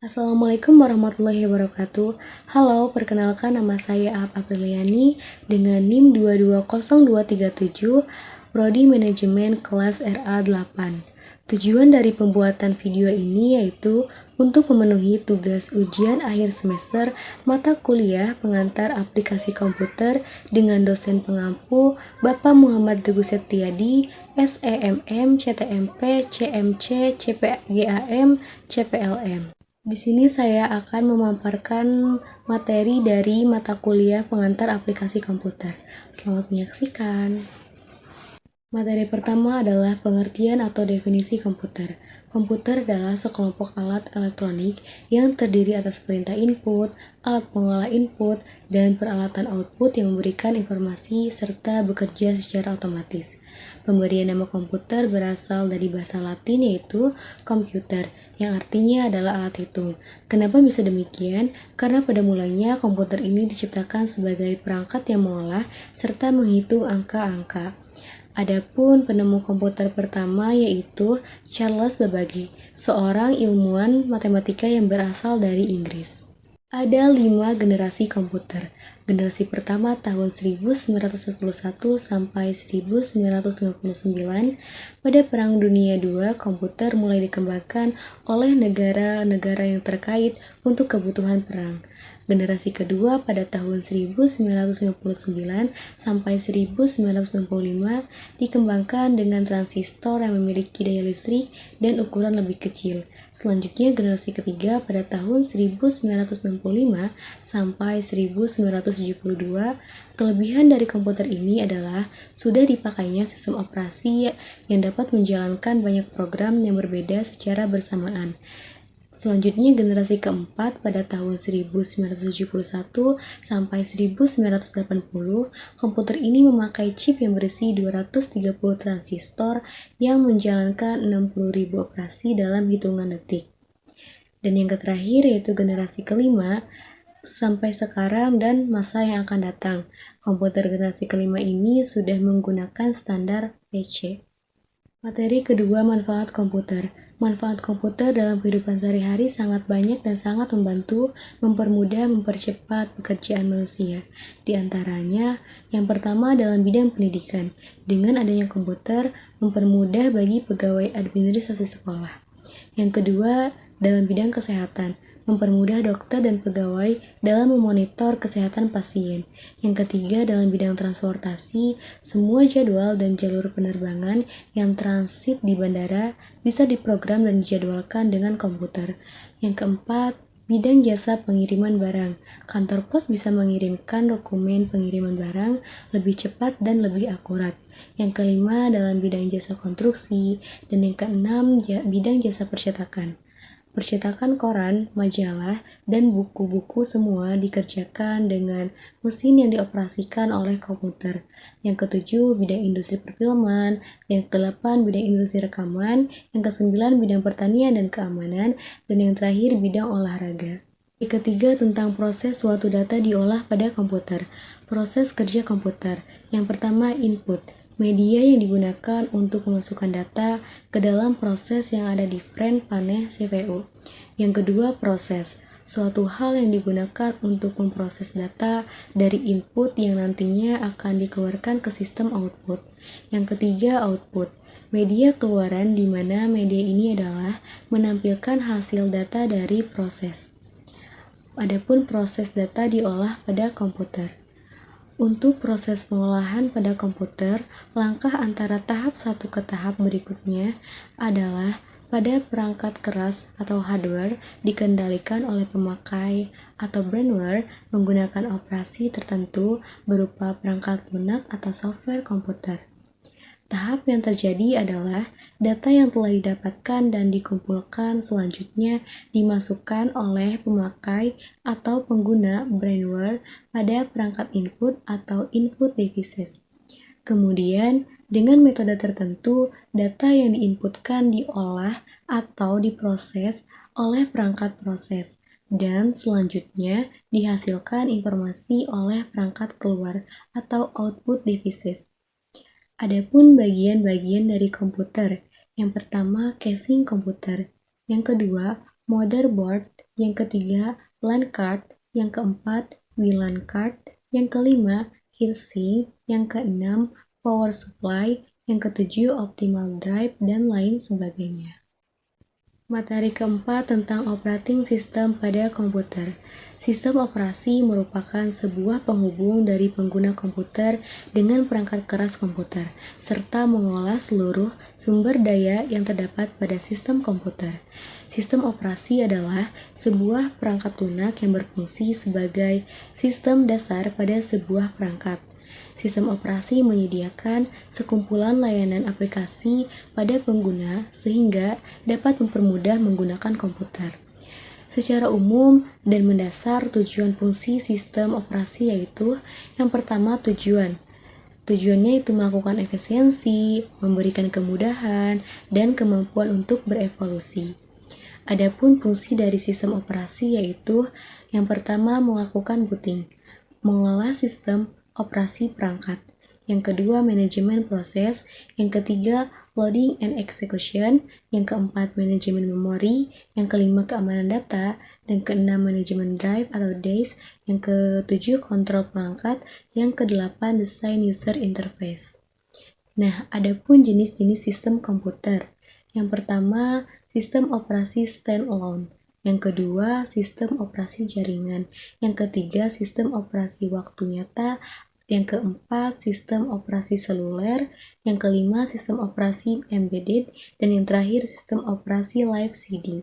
Assalamualaikum warahmatullahi wabarakatuh. Halo, perkenalkan nama saya Ahab Apriliani dengan NIM 220237, Prodi Manajemen kelas RA8. Tujuan dari pembuatan video ini yaitu untuk memenuhi tugas ujian akhir semester mata kuliah pengantar aplikasi komputer dengan dosen pengampu Bapak Muhammad Teguh Septiadi, SEMM, CTMP, CMC, CPGAM, CPLM. Di sini saya akan memaparkan materi dari mata kuliah pengantar aplikasi komputer. Selamat menyaksikan. Materi pertama adalah pengertian atau definisi komputer. Komputer adalah sekelompok alat elektronik yang terdiri atas perintah input, alat pengolah input, dan peralatan output yang memberikan informasi serta bekerja secara otomatis. Pemberian nama komputer berasal dari bahasa Latin yaitu computer, yang artinya adalah alat hitung. Kenapa bisa demikian? Karena pada mulanya komputer ini diciptakan sebagai perangkat yang mengolah serta menghitung angka-angka. Adapun penemu komputer pertama yaitu Charles Babbage, seorang ilmuwan matematika yang berasal dari Inggris. Ada 5 generasi komputer. Generasi pertama tahun 1941 sampai 1959. Pada Perang Dunia II, komputer mulai dikembangkan oleh negara-negara yang terkait untuk kebutuhan perang. Generasi kedua pada tahun 1959 sampai 1965 dikembangkan dengan transistor yang memiliki daya listrik dan ukuran lebih kecil. Selanjutnya generasi ketiga pada tahun 1965 sampai 1972. Kelebihan dari komputer ini adalah sudah dipakainya sistem operasi yang dapat menjalankan banyak program yang berbeda secara bersamaan. Selanjutnya generasi keempat pada tahun 1971 sampai 1980, komputer ini memakai chip yang berisi 230 transistor yang menjalankan 60.000 operasi dalam hitungan detik. Dan yang terakhir yaitu generasi kelima sampai sekarang dan masa yang akan datang. Komputer generasi kelima ini sudah menggunakan standar PC. Materi kedua, manfaat komputer. Manfaat komputer dalam kehidupan sehari-hari sangat banyak dan sangat membantu, mempermudah, mempercepat pekerjaan manusia. Di antaranya, yang pertama dalam bidang pendidikan. Dengan adanya komputer, mempermudah bagi pegawai administrasi sekolah. Yang kedua, dalam bidang kesehatan, mempermudah dokter dan pegawai dalam memonitor kesehatan pasien. Yang ketiga, dalam bidang transportasi, semua jadwal dan jalur penerbangan yang transit di bandara bisa diprogram dan dijadwalkan dengan komputer. Yang keempat, bidang jasa pengiriman barang. Kantor pos bisa mengirimkan dokumen pengiriman barang lebih cepat dan lebih akurat. Yang kelima, dalam bidang jasa konstruksi. Dan yang keenam, bidang jasa percetakan. Percetakan koran, majalah, dan buku-buku semua dikerjakan dengan mesin yang dioperasikan oleh komputer. Yang ketujuh, bidang industri perfilman. Yang kedelapan, bidang industri rekaman. Yang kesembilan, bidang pertanian dan keamanan. Dan yang terakhir, bidang olahraga. Yang ketiga, tentang proses suatu data diolah pada komputer. Proses kerja komputer. Yang pertama, input. Media yang digunakan untuk memasukkan data ke dalam proses yang ada di frame panel CPU. Yang kedua, proses. Suatu hal yang digunakan untuk memproses data dari input yang nantinya akan dikeluarkan ke sistem output. Yang ketiga, output. Media keluaran di mana media ini adalah menampilkan hasil data dari proses. Adapun proses data diolah pada komputer. Untuk proses pengolahan pada komputer, langkah antara tahap satu ke tahap berikutnya adalah pada perangkat keras atau hardware dikendalikan oleh pemakai atau brainware menggunakan operasi tertentu berupa perangkat lunak atau software komputer. Tahap yang terjadi adalah data yang telah didapatkan dan dikumpulkan selanjutnya dimasukkan oleh pemakai atau pengguna brainware pada perangkat input atau input devices. Kemudian, dengan metode tertentu, data yang diinputkan diolah atau diproses oleh perangkat proses dan selanjutnya dihasilkan informasi oleh perangkat keluar atau output devices. Adapun bagian-bagian dari komputer, yang pertama casing komputer, yang kedua motherboard, yang ketiga LAN card, yang keempat VLAN card, yang kelima heatsink, yang keenam power supply, yang ketujuh optimal drive, dan lain sebagainya. Materi keempat tentang operating system pada komputer. Sistem operasi merupakan sebuah penghubung dari pengguna komputer dengan perangkat keras komputer, serta mengolah seluruh sumber daya yang terdapat pada sistem komputer. Sistem operasi adalah sebuah perangkat lunak yang berfungsi sebagai sistem dasar pada sebuah perangkat. Sistem operasi menyediakan sekumpulan layanan aplikasi pada pengguna sehingga dapat mempermudah menggunakan komputer. Secara umum dan mendasar, tujuan fungsi sistem operasi yaitu yang pertama tujuan. Tujuannya itu melakukan efisiensi, memberikan kemudahan, dan kemampuan untuk berevolusi. Adapun fungsi dari sistem operasi yaitu yang pertama melakukan booting, mengolah sistem operasi perangkat. Yang kedua, manajemen proses. Yang ketiga, loading and execution. Yang keempat, manajemen memori. Yang kelima, keamanan data. Dan keenam, manajemen drive atau disk. Yang ketujuh, kontrol perangkat. Yang kedelapan, desain user interface. Nah, adapun jenis-jenis sistem komputer. Yang pertama, sistem operasi standalone. Yang kedua, sistem operasi jaringan. Yang ketiga, sistem operasi waktu nyata. Yang keempat, sistem operasi seluler. Yang kelima, sistem operasi embedded. Dan yang terakhir, sistem operasi live CD.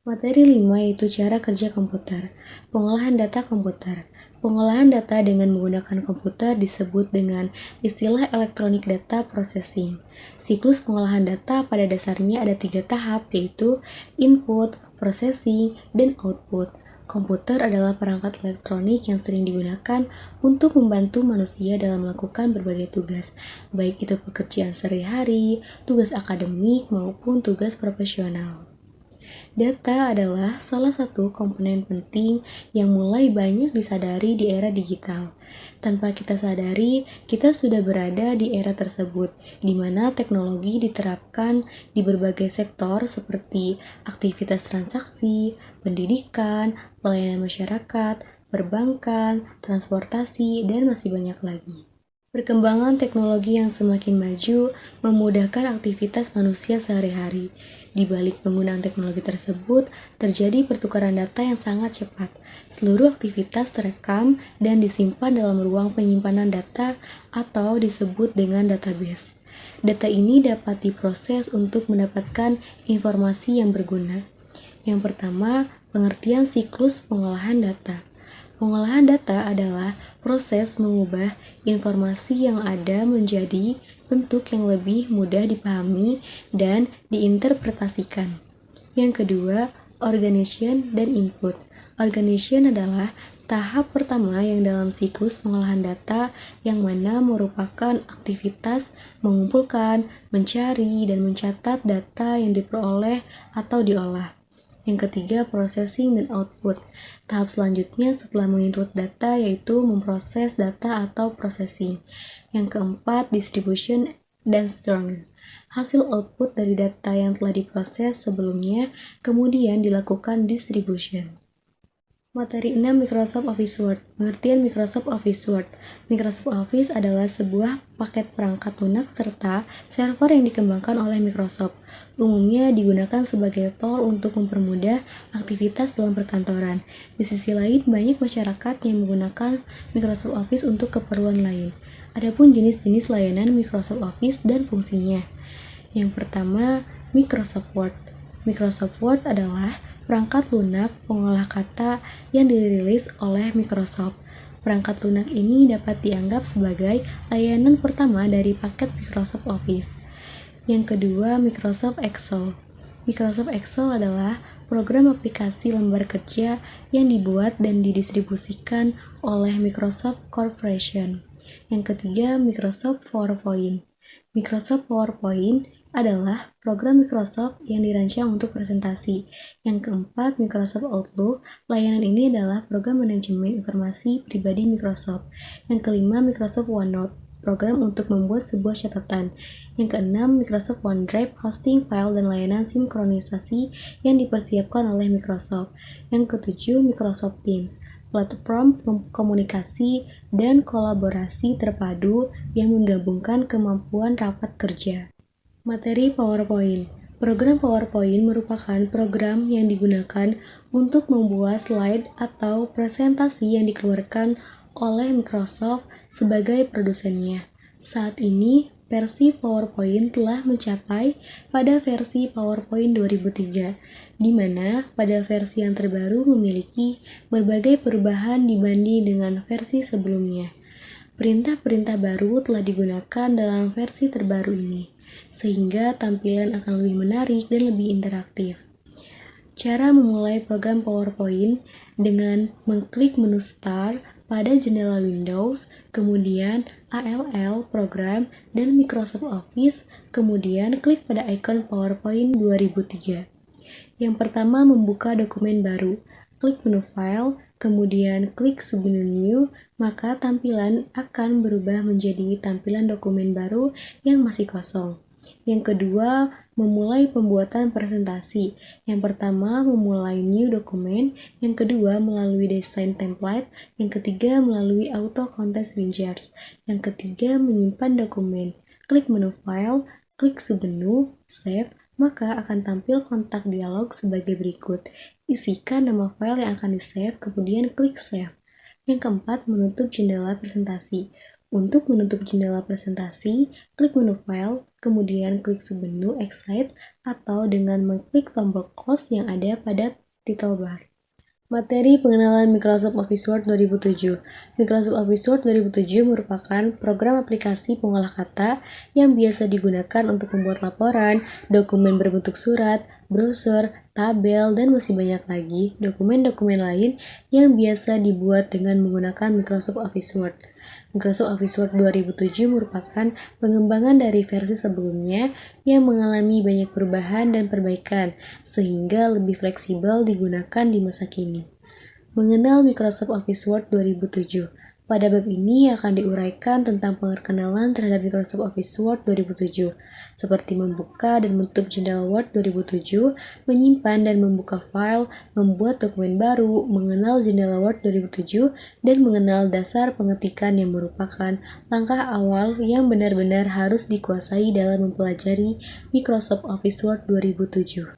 Materi 5 yaitu cara kerja komputer. Pengolahan data komputer. Pengolahan data dengan menggunakan komputer disebut dengan istilah electronic data processing. Siklus pengolahan data pada dasarnya ada 3 tahap yaitu input, processing, dan output. Komputer adalah perangkat elektronik yang sering digunakan untuk membantu manusia dalam melakukan berbagai tugas, baik itu pekerjaan sehari-hari, tugas akademik, maupun tugas profesional. Data adalah salah satu komponen penting yang mulai banyak disadari di era digital. Tanpa kita sadari, kita sudah berada di era tersebut, di mana teknologi diterapkan di berbagai sektor seperti aktivitas transaksi, pendidikan, pelayanan masyarakat, perbankan, transportasi, dan masih banyak lagi. Perkembangan teknologi yang semakin maju memudahkan aktivitas manusia sehari-hari. Di balik penggunaan teknologi tersebut, terjadi pertukaran data yang sangat cepat. Seluruh aktivitas terekam dan disimpan dalam ruang penyimpanan data atau disebut dengan database. Data ini dapat diproses untuk mendapatkan informasi yang berguna. Yang pertama, pengertian siklus pengolahan data. Pengolahan data adalah proses mengubah informasi yang ada menjadi bentuk yang lebih mudah dipahami dan diinterpretasikan. Yang kedua, organization dan input. Organization adalah tahap pertama yang dalam siklus pengolahan data yang mana merupakan aktivitas mengumpulkan, mencari, dan mencatat data yang diperoleh atau diolah. Yang ketiga, processing dan output. Tahap selanjutnya setelah menginput data yaitu memproses data atau processing. Yang keempat, distribution dan storing. Hasil output dari data yang telah diproses sebelumnya kemudian dilakukan distribution. Materi 6 Microsoft Office Word. Pengertian Microsoft Office Word. Microsoft Office adalah sebuah paket perangkat lunak serta server yang dikembangkan oleh Microsoft. Umumnya digunakan sebagai tool untuk mempermudah aktivitas dalam perkantoran. Di sisi lain, banyak masyarakat yang menggunakan Microsoft Office untuk keperluan lain. Adapun jenis-jenis layanan Microsoft Office dan fungsinya. Yang pertama, Microsoft Word. Microsoft Word adalah perangkat lunak pengolah kata yang dirilis oleh Microsoft. Perangkat lunak ini dapat dianggap sebagai layanan pertama dari paket Microsoft Office. Yang kedua, Microsoft Excel. Microsoft Excel adalah program aplikasi lembar kerja yang dibuat dan didistribusikan oleh Microsoft Corporation. Yang ketiga, Microsoft PowerPoint. Microsoft PowerPoint adalah program Microsoft yang dirancang untuk presentasi. Yang keempat, Microsoft Outlook. Layanan ini adalah program manajemen informasi pribadi Microsoft. Yang kelima, Microsoft OneNote. program untuk membuat sebuah catatan. Yang keenam, Microsoft OneDrive, hosting file dan layanan sinkronisasi yang dipersiapkan oleh Microsoft. Yang ketujuh, Microsoft Teams, platform komunikasi dan kolaborasi terpadu yang menggabungkan kemampuan rapat kerja. Materi PowerPoint. Program PowerPoint merupakan program yang digunakan untuk membuat slide atau presentasi yang dikeluarkan oleh Microsoft sebagai produsennya. Saat ini, versi PowerPoint telah mencapai pada versi PowerPoint 2003, di mana pada versi yang terbaru memiliki berbagai perubahan dibanding dengan versi sebelumnya. Perintah-perintah baru telah digunakan dalam versi terbaru ini, sehingga tampilan akan lebih menarik dan lebih interaktif. Cara memulai program PowerPoint dengan mengklik menu Start pada jendela Windows, kemudian ALL Program dan Microsoft Office, kemudian klik pada ikon PowerPoint 2003. Yang pertama, membuka dokumen baru. Klik menu File, kemudian klik submenu New, maka tampilan akan berubah menjadi tampilan dokumen baru yang masih kosong. Yang kedua, memulai pembuatan presentasi. Yang pertama, memulai new dokumen. Yang kedua, melalui desain template. Yang ketiga, melalui auto context widgets. Yang ketiga, menyimpan dokumen. Klik menu File, klik submenu, Save, maka akan tampil kontak dialog sebagai berikut. Isikan nama file yang akan di-save, kemudian klik Save. Yang keempat, menutup jendela presentasi. Untuk menutup jendela presentasi, klik menu File, kemudian klik submenu Exit, atau dengan mengklik tombol Close yang ada pada title bar. Materi pengenalan Microsoft Office Word 2007. Microsoft Office Word 2007 merupakan program aplikasi pengolah kata yang biasa digunakan untuk membuat laporan, dokumen berbentuk surat, brosur, tabel, dan masih banyak lagi dokumen-dokumen lain yang biasa dibuat dengan menggunakan Microsoft Office Word. Microsoft Office Word 2007 merupakan pengembangan dari versi sebelumnya yang mengalami banyak perubahan dan perbaikan, sehingga lebih fleksibel digunakan di masa kini. Mengenal Microsoft Office Word 2007. Pada bab ini akan diuraikan tentang perkenalan terhadap Microsoft Office Word 2007, seperti membuka dan menutup jendela Word 2007, menyimpan dan membuka file, membuat dokumen baru, mengenal jendela Word 2007, dan mengenal dasar pengetikan yang merupakan langkah awal yang benar-benar harus dikuasai dalam mempelajari Microsoft Office Word 2007.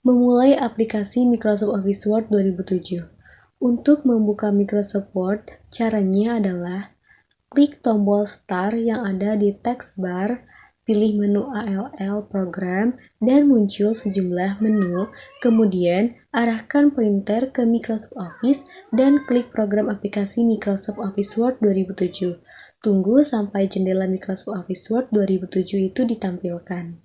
Memulai aplikasi Microsoft Office Word 2007. Untuk membuka Microsoft Word, caranya adalah klik tombol Start yang ada di text bar, pilih menu ALL Program, dan muncul sejumlah menu, kemudian arahkan pointer ke Microsoft Office dan klik program aplikasi Microsoft Office Word 2007. Tunggu sampai jendela Microsoft Office Word 2007 itu ditampilkan.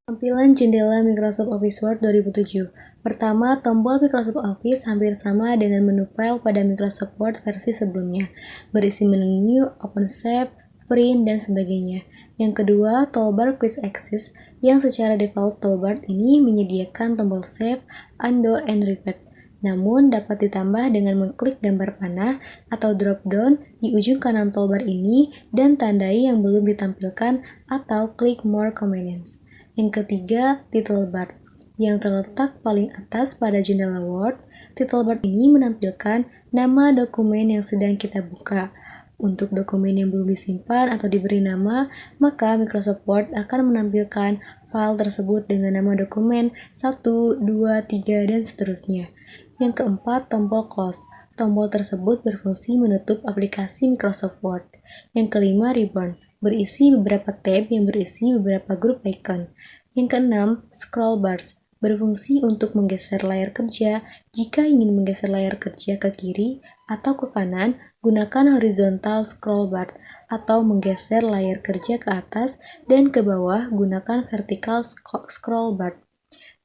Tampilan jendela Microsoft Office Word 2007. Pertama, tombol Microsoft Office hampir sama dengan menu file pada Microsoft Word versi sebelumnya, berisi menu New, Open Save, Print, dan sebagainya. Yang kedua, toolbar Quick Access yang secara default toolbar ini menyediakan tombol Save, Undo, and Revert. Namun, dapat ditambah dengan mengklik gambar panah atau drop-down di ujung kanan toolbar ini dan tandai yang belum ditampilkan atau klik More Commands. Yang ketiga, title bar yang terletak paling atas pada jendela Word. Title bar ini menampilkan nama dokumen yang sedang kita buka. Untuk dokumen yang belum disimpan atau diberi nama, maka Microsoft Word akan menampilkan file tersebut dengan nama dokumen 1, 2, 3, dan seterusnya. Yang keempat, tombol Close. Tombol tersebut berfungsi menutup aplikasi Microsoft Word. Yang kelima, Ribbon, berisi beberapa tab yang berisi beberapa grup icon. Yang keenam, Scroll Bars, berfungsi untuk menggeser layar kerja. Jika ingin menggeser layar kerja ke kiri atau ke kanan, gunakan horizontal scroll bar, atau menggeser layar kerja ke atas dan ke bawah, gunakan vertical scroll bar.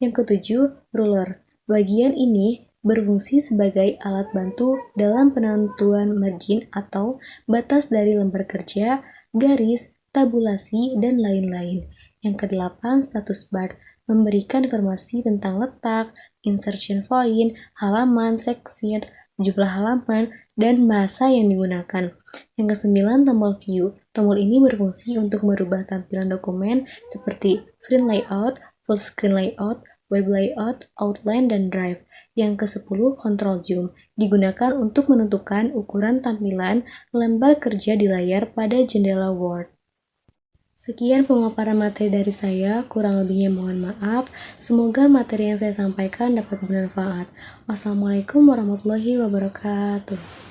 Yang ketujuh, Ruler. Bagian ini berfungsi sebagai alat bantu dalam penentuan margin atau batas dari lembar kerja, garis, tabulasi, dan lain-lain. Yang kedelapan, status bar, memberikan informasi tentang letak, insertion point, halaman, section, jumlah halaman, dan masa yang digunakan. Yang kesembilan, tombol view. Tombol ini berfungsi untuk merubah tampilan dokumen seperti print layout, full screen layout, web layout, outline, dan drive. Yang ke-10, control zoom. Digunakan untuk menentukan ukuran tampilan lembar kerja di layar pada jendela Word. Sekian pemaparan materi dari saya, kurang lebihnya mohon maaf. Semoga materi yang saya sampaikan dapat bermanfaat. Wassalamualaikum warahmatullahi wabarakatuh.